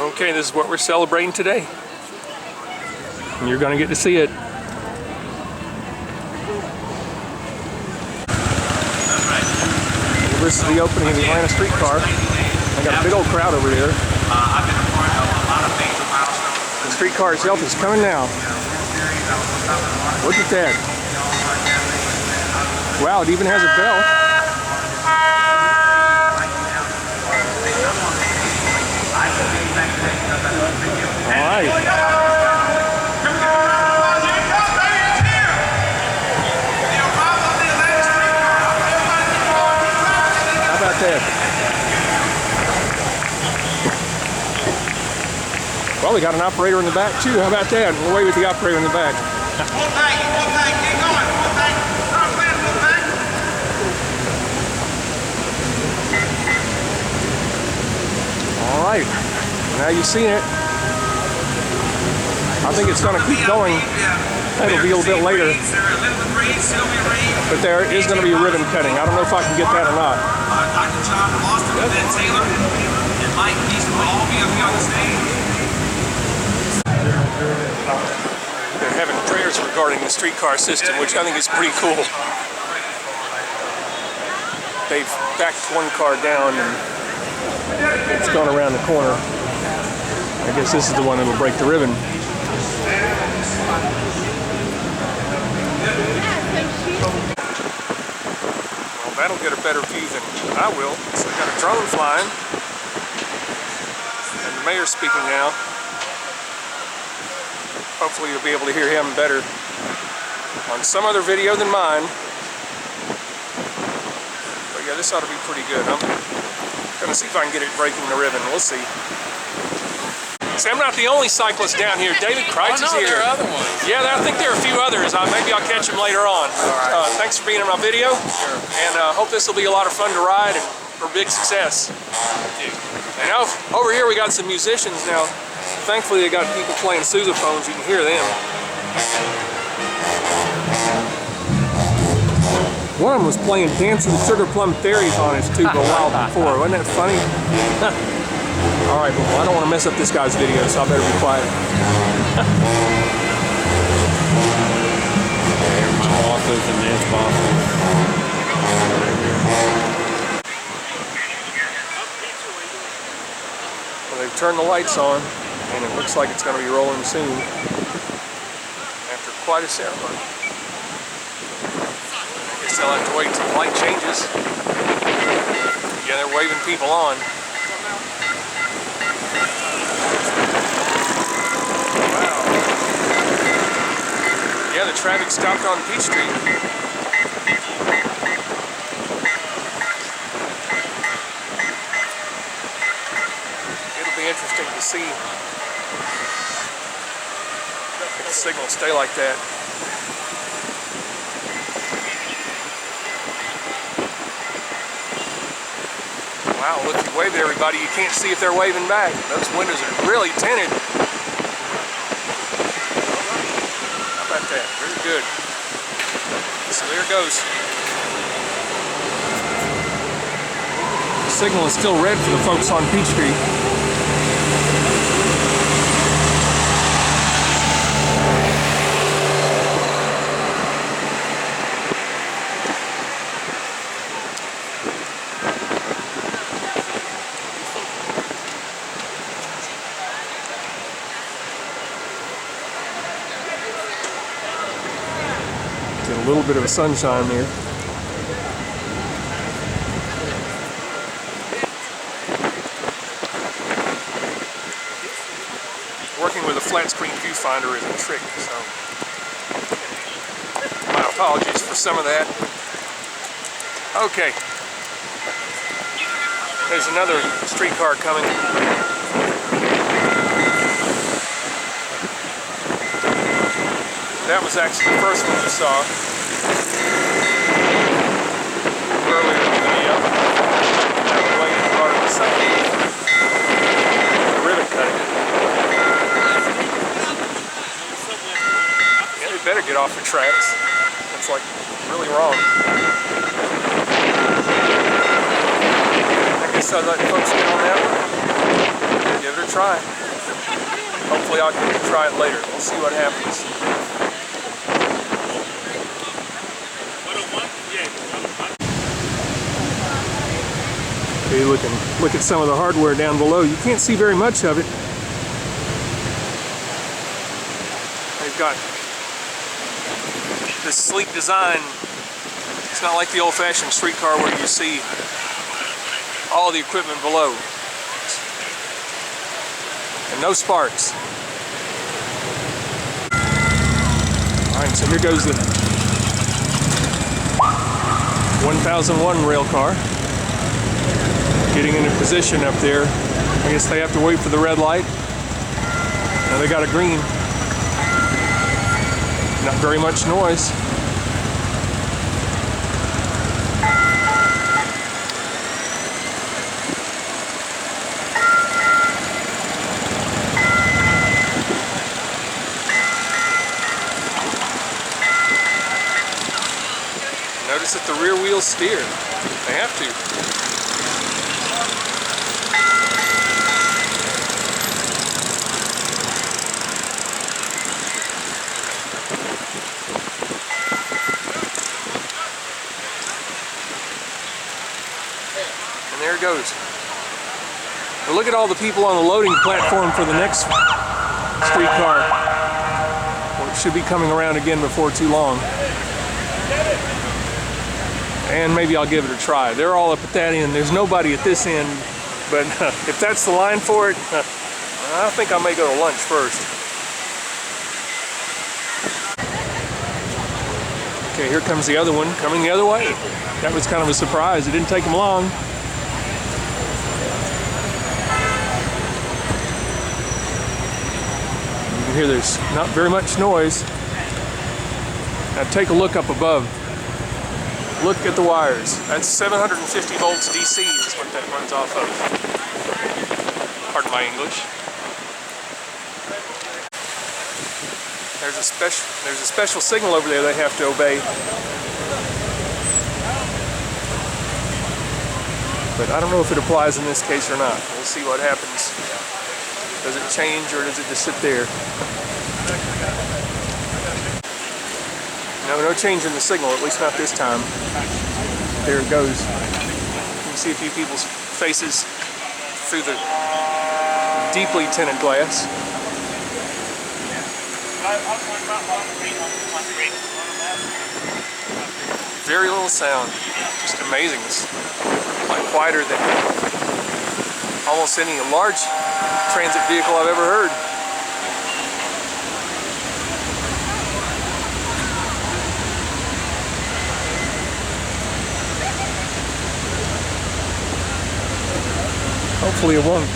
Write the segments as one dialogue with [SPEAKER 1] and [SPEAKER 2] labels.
[SPEAKER 1] Okay, this is what we're celebrating today. And you're going to get to see it. This is the opening of the Atlanta Streetcar. I got a big old crowd over here. The streetcar itself is coming now. Look at that. Wow, it even has a bell. All right. How about that? Well, we got an operator in the back too. How about that? We'll wait with the operator in the back. All right. Now you've seen it. I think it's going to keep going. It'll be a little bit later. But there is going to be ribbon cutting. I don't know if I can get that or not.
[SPEAKER 2] Dr. John Foster and Ben Taylor and Mike Easton will all be up here on the stage.
[SPEAKER 1] They're having prayers regarding the streetcar system, which I think is pretty cool. They've backed one car down and it's gone around the corner. I guess this is the one that will break the ribbon. Well, that'll get a better view than I will. So we got a drone flying. And the mayor's speaking now. Hopefully you'll be able to hear him better on some other video than mine. But yeah, this ought to be pretty good. I'm gonna see if I can get it breaking the ribbon. We'll see. See, I'm not the only cyclist down here. David Kreitz is here.
[SPEAKER 3] There are other ones.
[SPEAKER 1] Yeah, I think there are a few others. Maybe I'll catch them later on.
[SPEAKER 3] Right.
[SPEAKER 1] Thanks for being in my video.
[SPEAKER 3] Sure.
[SPEAKER 1] And hope this will be a lot of fun to ride and for big success. And now over here we got some musicians now. Thankfully they got people playing sousaphones. You can hear them. One of them was playing Dancing Sugar Plum Fairies on his tube a while before. Wasn't that funny? All right, well, I don't want to mess up this guy's video, so I better be quiet.
[SPEAKER 3] Here's my bosses and his bosses.
[SPEAKER 1] Well, they've turned the lights on, and it looks like it's going to be rolling soon. After quite a ceremony. I guess they'll have to wait until the light changes. Yeah, they're waving people on. Wow. Yeah, the traffic stopped on Peach Street. It'll be interesting to see if the signals stay like that. Wow, look, you wave at everybody, you can't see if they're waving back. Those windows are really tinted. How about that? Very good. So there it goes. The signal is still red for the folks on Peach Street. Get a little bit of a sunshine there. Working with a flat screen viewfinder is a trick, so my apologies for some of that. Okay, there's another streetcar coming. That was actually the first one you saw earlier in the video. Now we're waiting for the second. The ribbon cutting. Yeah, they better get off the tracks. That's like really wrong. I guess I'd let folks get on that one. Give it a a try. Hopefully I can try it later. We'll see what happens. Okay, look at some of the hardware down below. You can't see very much of it. They've got this sleek design. It's not like the old-fashioned streetcar where you see all the equipment below. And no sparks. Alright, so here goes the 1001 rail car. Getting into position up there. I guess they have to wait for the red light. Now they got a green. Not very much noise. Notice that the rear wheels steer. They have to. And there it goes. Now look at all the people on the loading platform for the next streetcar. Well, it should be coming around again before too long. And maybe I'll give it a try. They're all up at that end. There's nobody at this end, but if that's the line for it, I think I may go to lunch first. Okay, here comes the other one, coming the other way. That was kind of a surprise. It didn't take them long. You can hear there's not very much noise. Now take a look up above. Look at the wires. That's 750 volts DC is what that runs off of. Pardon my English. There's a special signal over there they have to obey. But I don't know if it applies in this case or not. We'll see what happens. Does it change or does it just sit there? No change in the signal, at least not this time. There it goes. You can see a few people's faces through the deeply tinted glass. Very little sound. Just amazing. It's like quieter than almost any large transit vehicle I've ever heard. Hopefully it won't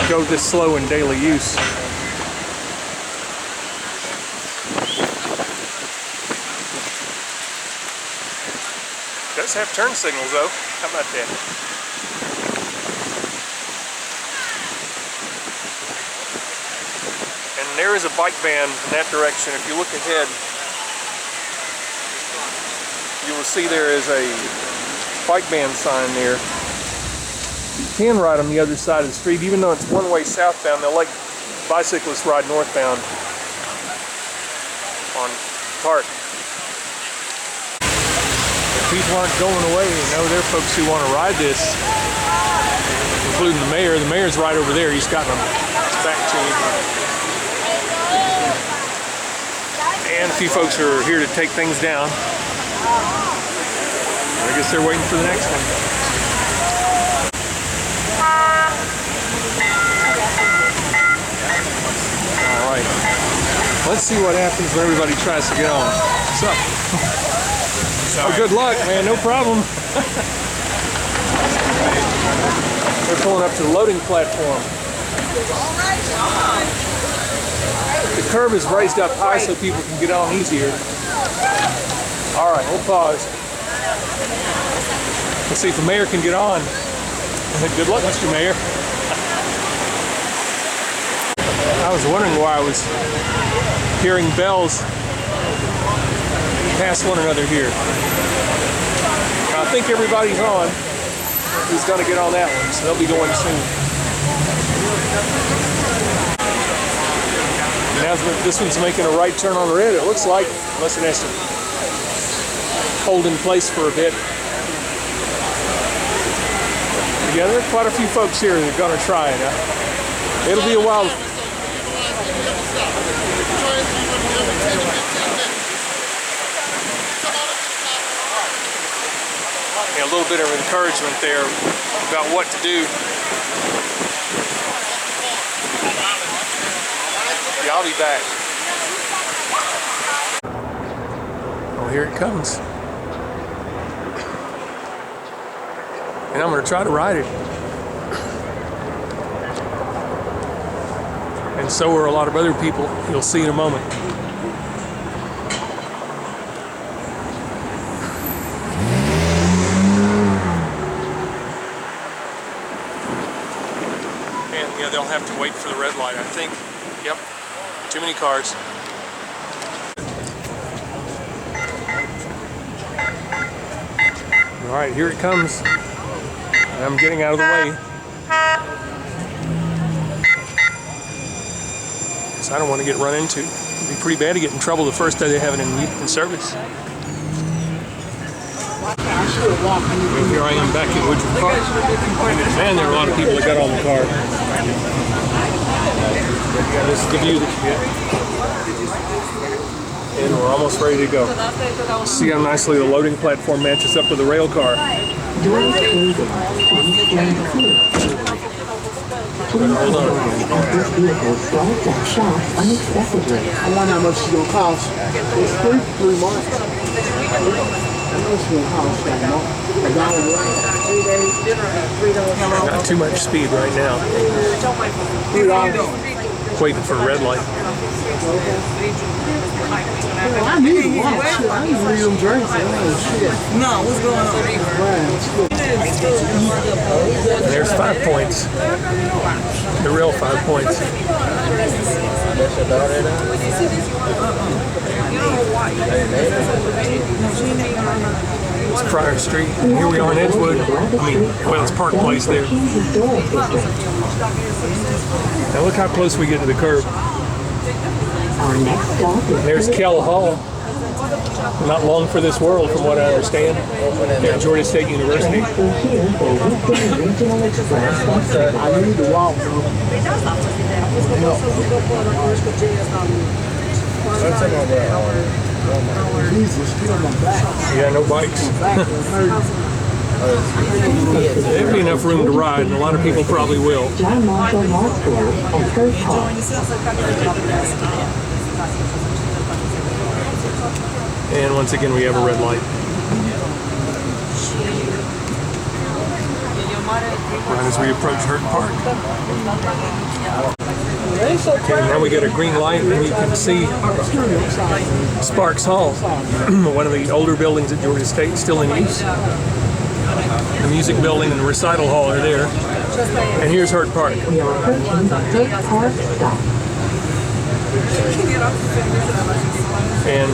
[SPEAKER 1] go this slow in daily use. It does have turn signals though. How about that? And there is a bike ban in that direction. If you look ahead, you will see there is a bike ban sign there. You can ride on the other side of the street, even though it's one-way southbound. They'll let bicyclists ride northbound on Park. But people aren't going away. You know, there are folks who want to ride this, including the mayor. The mayor's right over there. He's got them back to him. And a few folks are here to take things down. I guess they're waiting for the next one. Alright, let's see what happens when everybody tries to get on. What's up? Oh, good luck, man, no problem. They're pulling up to the loading platform. The curb is raised up high so people can get on easier. Alright, we'll pause. Let's see if the mayor can get on. Good luck, Mr. Mayor. I was wondering why I was hearing bells pass one another here. I think everybody's on who's going to get on that one, so they'll be going soon. This one's making a right turn on red, it looks like, unless it has to hold in place for a bit. Yeah, there are quite a few folks here that are going to try it. It'll be a while. Yeah, a little bit of encouragement there about what to do. Yeah, I'll be back. Oh, here it comes. And I'm going to try to ride it. And so are a lot of other people. You'll see in a moment. And yeah, they'll have to wait for the red light, I think. Yep, too many cars. All right, here it comes. I'm getting out of the way. Because I don't want to get run into. It'd be pretty bad to get in trouble the first day they have it in service. Here I am back in Woodford Park. Man, there are a lot of people that got on the car. This is the view that you get. And we're almost ready to go. See how nicely the loading platform matches up with the rail car.
[SPEAKER 4] Doors closing. Please hold on. This vehicle starts and stops unexpectedly.
[SPEAKER 5] I wonder how much it's going to cost. It's 3 months. I know it's going to cost that much.
[SPEAKER 1] Not too much speed right now.
[SPEAKER 5] $3.
[SPEAKER 1] Waiting for a red light.
[SPEAKER 5] I need them. Wow, shit. I need them drinks. Oh, shit.
[SPEAKER 6] No, what's going on?
[SPEAKER 1] And there's 5 points. The real 5 points. It's Pryor Street. And here we are in Edgewood. Well, it's Park Place there. Now look how close we get to the curb. There's Kell Hall. Not long for this world, from what I understand, at Georgia State University.
[SPEAKER 5] I need to walk. Jesus, still my back.
[SPEAKER 1] Yeah, no bikes. There'd be enough room to ride, and a lot of people probably will.
[SPEAKER 4] John Marshall Law School and Church Hall.
[SPEAKER 1] And once again, we have a red light. Right as we approach Hurt Park. Okay, now we get a green light, and you can see Sparks Hall, one of the older buildings at Georgia State, still in use. The music building and the recital hall are there. And here's Hurt Park.
[SPEAKER 4] We are approaching the Hurt Park stop.
[SPEAKER 1] And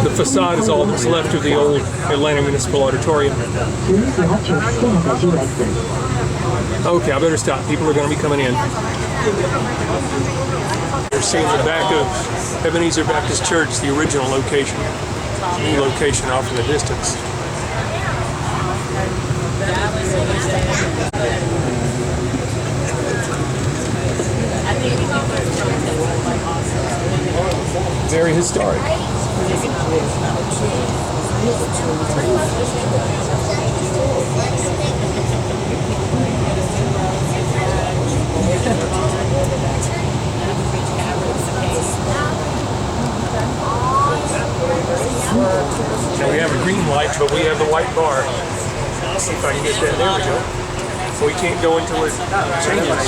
[SPEAKER 1] the facade is all that's left of the old Atlanta Municipal Auditorium.
[SPEAKER 4] Please watch your step as you exit.
[SPEAKER 1] Okay, I better stop. People are going to be coming in. We're seeing the back of Ebenezer Baptist Church, the original location. New location off in the distance. Very historic. Now we have a green light, but we have the white bar. Let's see if I can get that. There we go. We can't go until it changes.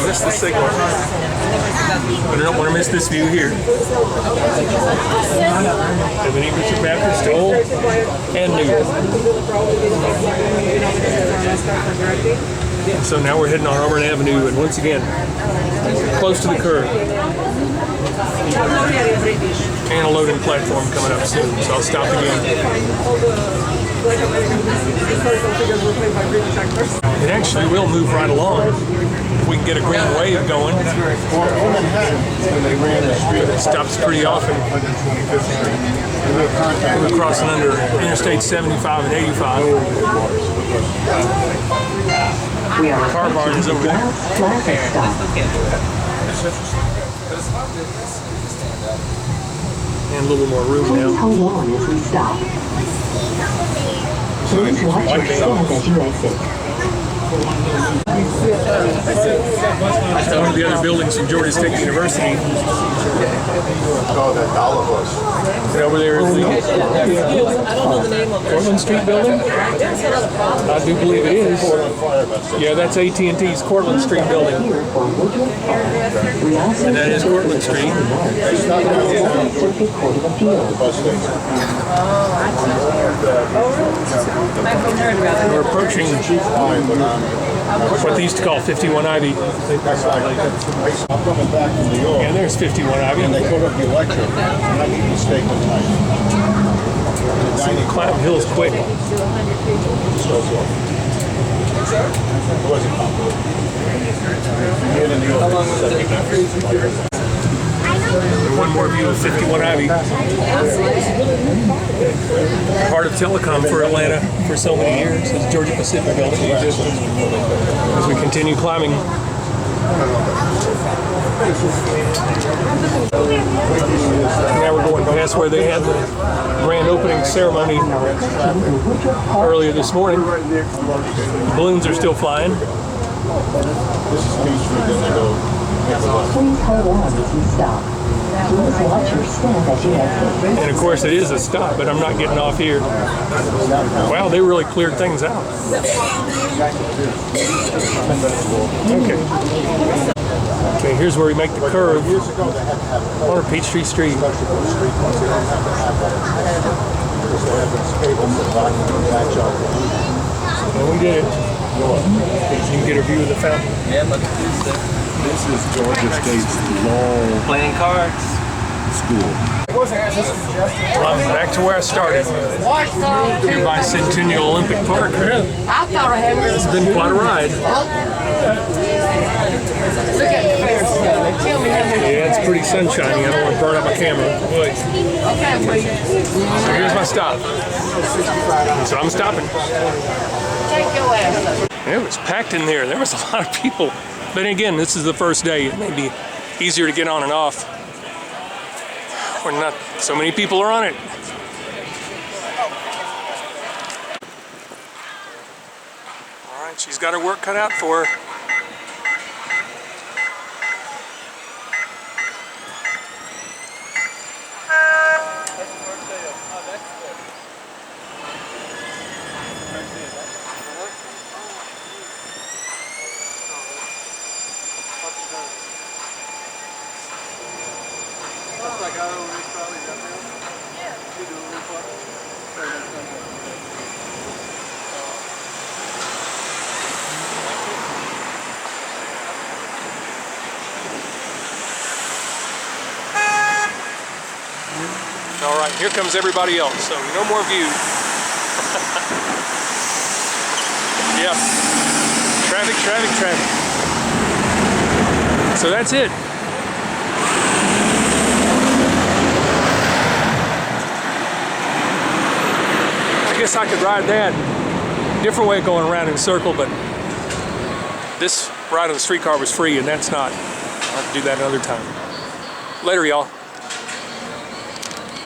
[SPEAKER 1] Miss the signal. I don't want to miss this view here. Ebenezer Baptist, old and new. So now we're heading on Auburn Avenue, and once again, close to the curb. And a loading platform coming up soon, so I'll stop again. It actually will move right along if we can get a green wave going. It stops pretty often. We're crossing under Interstate 75 and 85. Car barn is over there. And a little more room
[SPEAKER 4] Please
[SPEAKER 1] now.
[SPEAKER 4] hold on as we stop. Please watch your step as you exit.
[SPEAKER 1] One of the other buildings from Georgia State University. And over there is the Cortlandt Street building. I do believe it is. Yeah, that's AT&T's Cortlandt Street building. And that is Cortlandt Street.
[SPEAKER 4] Circuit Court of Appeals.
[SPEAKER 1] We're approaching what they used to call 51 Ivy. Yeah, there's 51 Ivy.
[SPEAKER 6] And they put up the electric, and I made a mistake one time.
[SPEAKER 1] Climb hills quick.
[SPEAKER 6] It wasn't complicated.
[SPEAKER 1] And one more view of 51 Ivy. Part of telecom for Atlanta for so many years. It's Georgia Pacific building. As we continue climbing. Now we're going past where they had the grand opening ceremony earlier this morning. Balloons are still flying.
[SPEAKER 4] Please hold on as we stop. Please watch your step as you exit.
[SPEAKER 1] And of course it is a stop, but I'm not getting off here. Wow, they really cleared things out. Okay, here's where we make the curve on Peachtree Street. And we did it. You can get a view of the fountain.
[SPEAKER 6] This is Georgia State's long
[SPEAKER 2] Playing cards.
[SPEAKER 6] school.
[SPEAKER 1] I'm back to where I started. Here by Centennial Olympic Park. It's been quite a ride. Yeah, it's pretty sunshiny. I don't want to burn up my camera. So here's my stop. So I'm stopping. It was packed in there. There was a lot of people. But again, this is the first day. It may be easier to get on and off when not so many people are on it. All right, she's got her work cut out for her. All right, here comes everybody else, so no more view. Yep, traffic, traffic, traffic. So that's it. I guess I could ride that. Different way of going around in a circle, but this ride on the streetcar was free, and that's not. I'll have to do that another time. Later, y'all.